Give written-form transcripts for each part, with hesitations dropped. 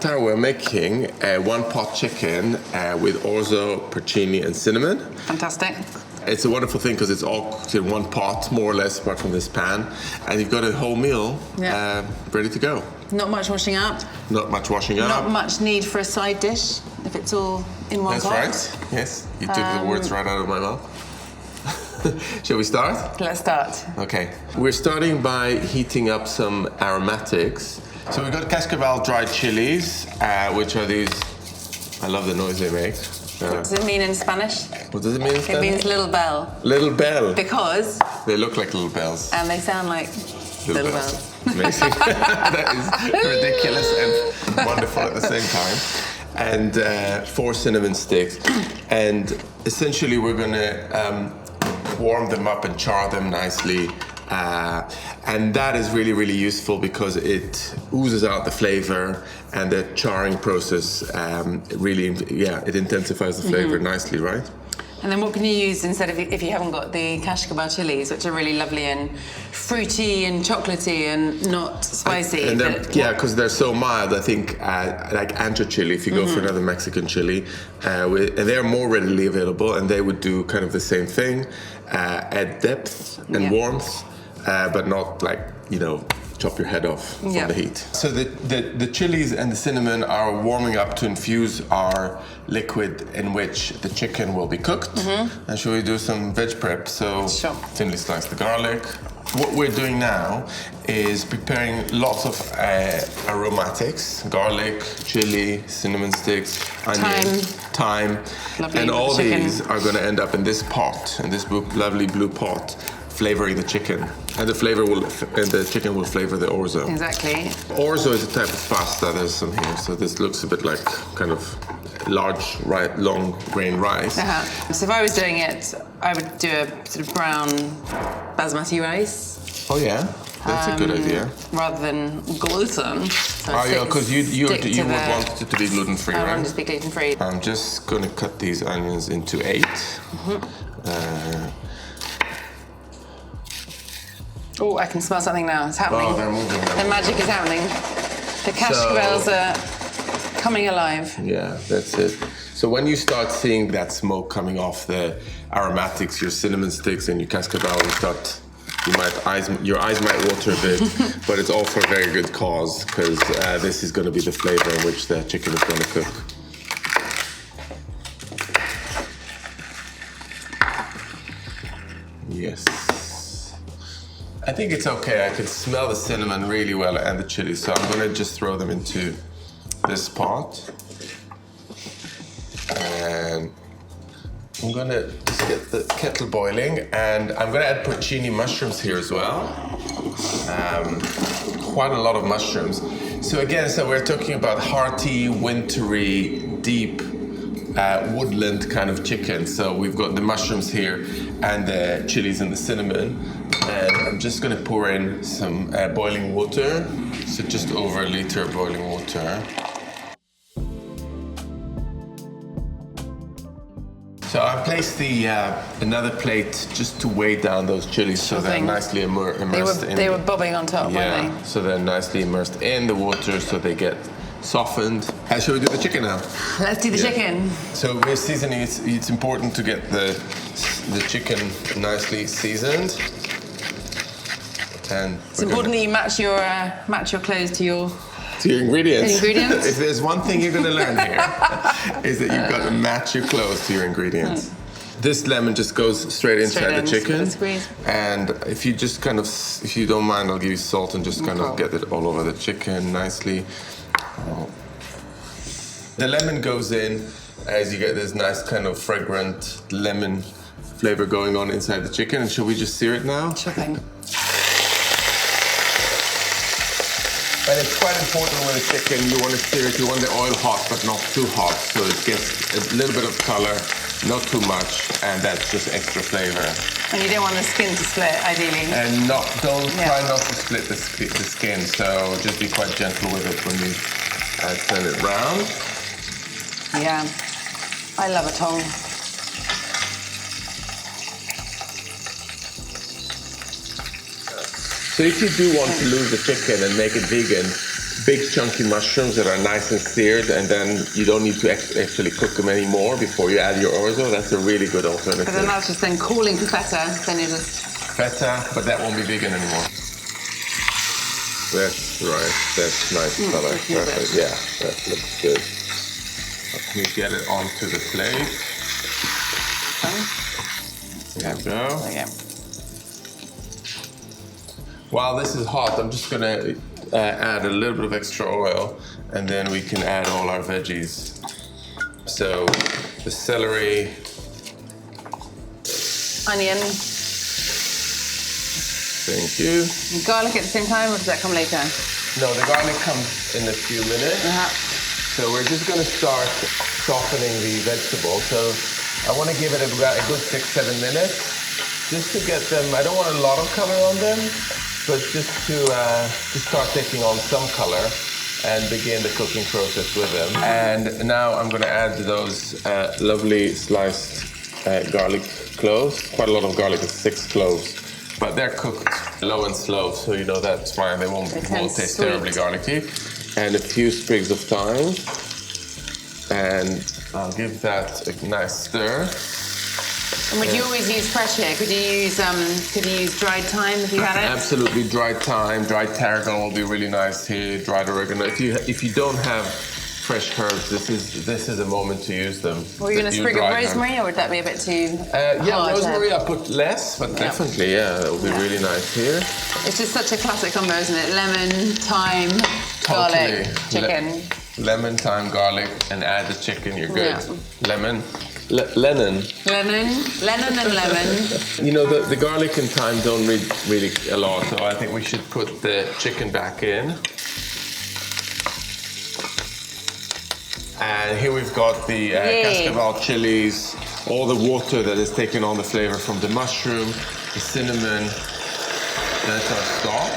We're making a one-pot chicken with orzo, porcini, and cinnamon. Fantastic. It's a wonderful thing because it's all cooked in one pot, more or less, apart from this pan. And you've got a whole meal ready to go. Not much washing up. Not much washing up. Not much need for a side dish if it's all in one pot. That's right. Yes, you took the words right out of my mouth. Shall we start? Let's start. Okay. We're starting by heating up some aromatics. So we've got cascabel dried chilies, which are these. I love the noise they make. What does it mean in Spanish? What does it mean in Spanish? It means little bell. Little bell. Because they look like little bells. And they sound like little bells. Amazing. That is ridiculous and wonderful at the same time. And 4 cinnamon sticks. And essentially we're going to warm them up and char them nicely. And that is really, really useful because it oozes out the flavor, and the charring process it intensifies the flavor nicely, right? And then what can you use instead of, if you haven't got the cascabel chilies, which are really lovely and fruity and chocolatey and not spicy? Because they're so mild, I think, like ancho chili, if you go for another Mexican chili, and they're more readily available, and they would do kind of the same thing, add depth and warmth, but not like, chop your head off from the heat. So the chilies and the cinnamon are warming up to infuse our liquid in which the chicken will be cooked. And shall we do some veg prep? So thinly slice the garlic. What we're doing now is preparing lots of aromatics: garlic, chili, cinnamon sticks, onion, thyme. Lovely. And all these are going to end up in this pot, in this lovely blue pot, flavoring the chicken, and the chicken will flavor the orzo. Exactly. Orzo is a type of pasta. There's some here, so this looks a bit like kind of large, long grain rice. So if I was doing it, I would do a sort of brown basmati rice. Oh yeah, that's a good idea. Rather than gluten. So because you would want it to be gluten-free, right? I want it to be gluten-free. I'm just going to cut these onions into 8. Oh, I can smell something now. It's happening. Oh, they're moving. The magic is happening. The cascabels are coming alive. Yeah, that's it. So when you start seeing that smoke coming off the aromatics, your cinnamon sticks and your cascabel, your eyes might water a bit, but it's all for a very good cause, because this is going to be the flavor in which the chicken is going to cook. Yes. I think it's okay. I can smell the cinnamon really well and the chili, so I'm going to just throw them into this pot. And I'm going to just get the kettle boiling, and I'm going to add porcini mushrooms here as well. Quite a lot of mushrooms. So again, we're talking about hearty, wintry, deep, woodland kind of chicken. So we've got the mushrooms here and the chilies and the cinnamon. And I'm just going to pour in some boiling water. So just over 1 liter of boiling water. So I placed another plate just to weigh down those chilies so they're nicely immersed in. They were bobbing on top, weren't they? So they're nicely immersed in the water so they get softened. Shall we do the chicken now? Let's do the chicken. So we're seasoning. It's important to get the chicken nicely seasoned. And it's important that you match your clothes to your ingredients. If there's one thing you're going to learn here, is that you've got to match your clothes to your ingredients. This lemon just goes straight inside the chicken. And if you don't mind, I'll give you salt and just kind of get it all over the chicken nicely. The lemon goes in as you get this nice kind of fragrant lemon flavor going on inside the chicken. And shall we just sear it now? Sure thing. And it's quite important with the chicken, you want to sear it, you want the oil hot but not too hot, so it gets a little bit of color, not too much, and that's just extra flavor. And you don't want the skin to split, ideally. And try not to split the skin, so just be quite gentle with it when you turn it round. Yeah, I love a tongue. So if you do want to lose the chicken and make it vegan, big chunky mushrooms that are nice and seared, and then you don't need to actually cook them anymore before you add your orzo. That's a really good alternative. But then that's just then calling for feta, then you're just... Feta, but that won't be vegan anymore. That's right, that's nice color. Perfect. Yeah, that looks good. Let me get it onto the plate. There we go. There you go. While this is hot, I'm just gonna add a little bit of extra oil, and then we can add all our veggies. So the celery, Onion. thank you. And garlic at the same time, or does that come later? No, the garlic comes in a few minutes. So we're just gonna start softening the vegetable. So I wanna give it a good 6-7 minutes, just to get them, I don't want a lot of color on them, but just to start taking on some color and begin the cooking process with them. And now I'm gonna add those lovely sliced garlic cloves. Quite a lot of garlic, it's 6 cloves. But they're cooked low and slow, so you know that's fine. They won't taste sweet. terribly garlicky. And a few sprigs of thyme. And I'll give that a nice stir. And would you always use fresh here? Could you use dried thyme if you had it? Absolutely, dried thyme, dried tarragon will be really nice here. Dried oregano. If you don't have fresh herbs, this is a moment to use them. Were you going to sprig of rosemary, or would that be a bit too yeah, hard? rosemary I put less, but definitely, yeah, that will be really nice here. It's just such a classic combo, isn't it? Lemon, thyme, garlic, chicken. Lemon, thyme, garlic, and add the chicken, you're good. Yeah. Lemon. Lemon and lemon. You know, the garlic and thyme don't really a lot, so I think we should put the chicken back in. And here we've got the cascabel chilies, all the water that is taken on the flavor from the mushroom, the cinnamon. That's our stock.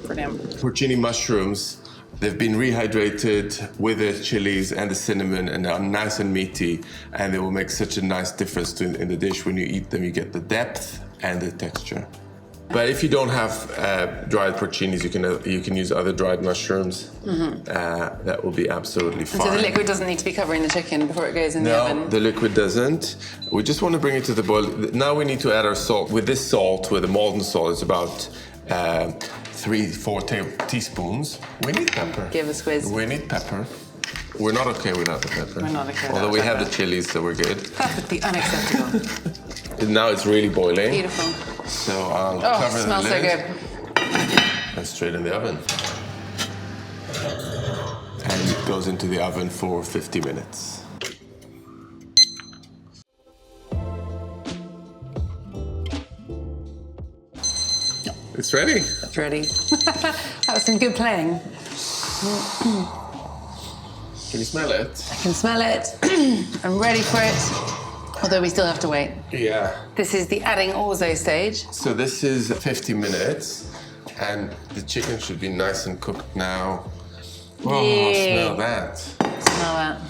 Brilliant. Porcini mushrooms, they've been rehydrated with the chilies and the cinnamon, and are nice and meaty, and they will make such a nice difference in the dish. When you eat them, you get the depth and the texture. But if you don't have dried porcinis, you can use other dried mushrooms. That will be absolutely fine. So the liquid doesn't need to be covering the chicken before it goes in the oven? No, the liquid doesn't. We just want to bring it to the boil. Now we need to add our salt. With this salt, with the molten salt, it's about 3-4 teaspoons. We need pepper. Give a squeeze. We need pepper. We're not okay without the pepper. We're not okay without Although we pepper. have the chilies, so we're good. Perfectly unacceptable. Now it's really boiling. Beautiful. So I'll cover the smells lid. so good. And straight in the oven. And it goes into the oven for 50 minutes. It's ready. It's ready. That was some good playing. Can you smell it? I can smell it. I'm ready for it. Although we still have to wait. Yeah. This is the adding orzo stage. So this is 50 minutes, and the chicken should be nice and cooked now. Oh, Yay. smell that. Smell that.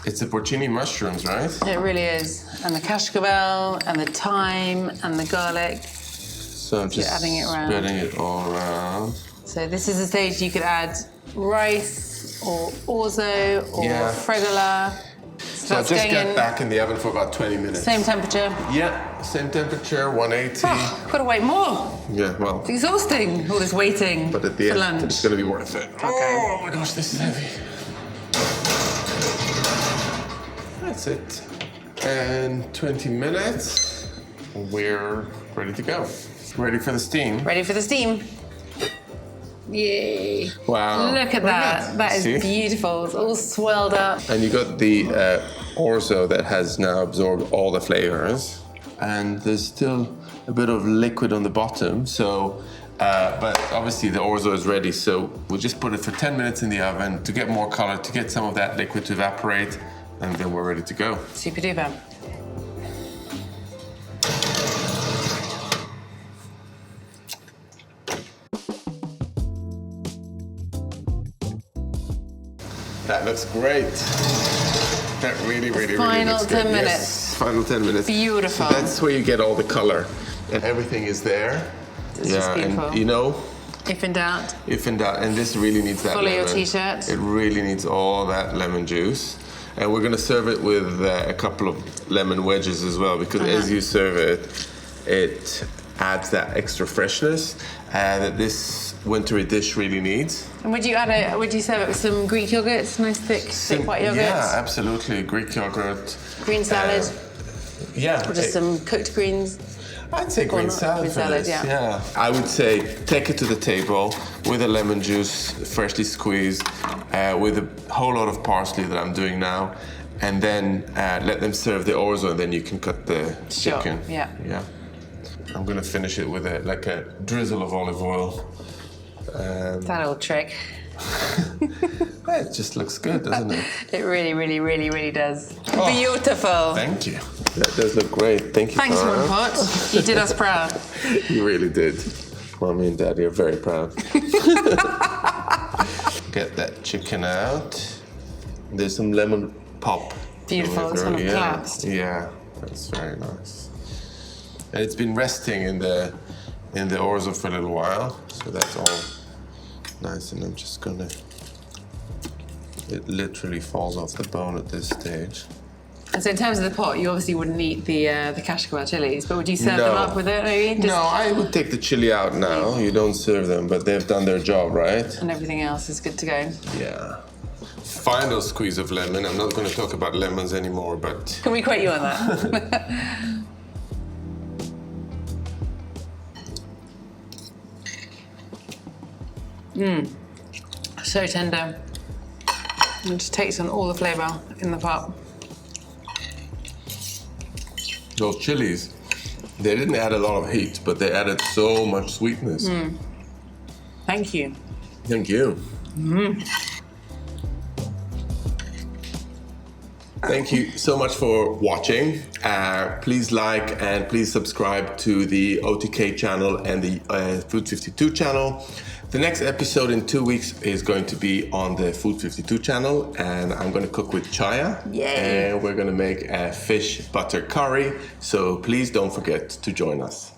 It's the porcini mushrooms, right? It really is. And the cascabel, and the thyme, and the garlic. So I'm just adding it around. spreading it all around. So this is the stage you could add rice, or orzo, or fregola. So I'll just get back in the oven for about 20 minutes. Same temperature. Yeah, same temperature, 180. Oh, gotta wait more. Yeah, well. It's exhausting, all this waiting But at the for end, lunch. it's gonna be worth it. Okay. Oh my gosh, this is heavy. That's it. And 20 minutes, we're ready to go. Ready for the steam. Ready for the steam. Yay. Wow. Look at that. That is See? beautiful. It's all swelled up. And you got the orzo that has now absorbed all the flavors. And there's still a bit of liquid on the bottom. So, but obviously the orzo is ready. So we'll just put it for 10 minutes in the oven to get more color, to get some of that liquid to evaporate. And then we're ready to go. Super duper. That looks great. That really looks good. Final 10 minutes. Yes, final 10 minutes. Beautiful. So that's where you get all the color. And everything is there. It's just beautiful. And you know, If in doubt. If in doubt, and this really needs that Follow lemon. your t-shirt. It really needs all that lemon juice. And we're going to serve it with a couple of lemon wedges as well, because as you serve it, it adds that extra freshness that this wintry dish really needs. And would you serve it with some Greek yogurt? Nice thick white yogurt? Yeah, absolutely. Greek yogurt. Green salad? Yeah. Or just some cooked greens? I'd say green salad green for salad, this. yeah. I would say take it to the table with a lemon juice, freshly squeezed, with a whole lot of parsley that I'm doing now, and then let them serve the orzo, and then you can cut the chicken. Yeah. I'm gonna finish it with a drizzle of olive oil. That old trick. It just looks good, doesn't it? It really, really, really, really does. Oh, Beautiful. Thank you. That does look great. Thank you. Thanks, Tara. One Pot. You did us proud. You really did. Mommy and Daddy are very proud. Get that chicken out. There's some lemon pop. Beautiful. It's one of collapsed. Yeah, that's very nice. And it's been resting in the orzo for a little while, so that's all nice. And I'm just gonna. It literally falls off the bone at this stage. And so in terms of the pot, you obviously wouldn't eat the cascabel chilies, but would you serve them up with it maybe? No, I would take the chili out now. You don't serve them, but they've done their job, right? And everything else is good to go. Yeah. Final squeeze of lemon. I'm not going to talk about lemons anymore, but... Can we quote you on that? So tender. It just takes on all the flavour in the pot. Those chilies, they didn't add a lot of heat, but they added so much sweetness. Thank you. Thank you. Thank you so much for watching. Please like and please subscribe to the OTK channel and the Food52 channel. The next episode in 2 weeks is going to be on the Food52 channel, and I'm going to cook with Chaya. Yay. And we're going to make a fish butter curry. So please don't forget to join us.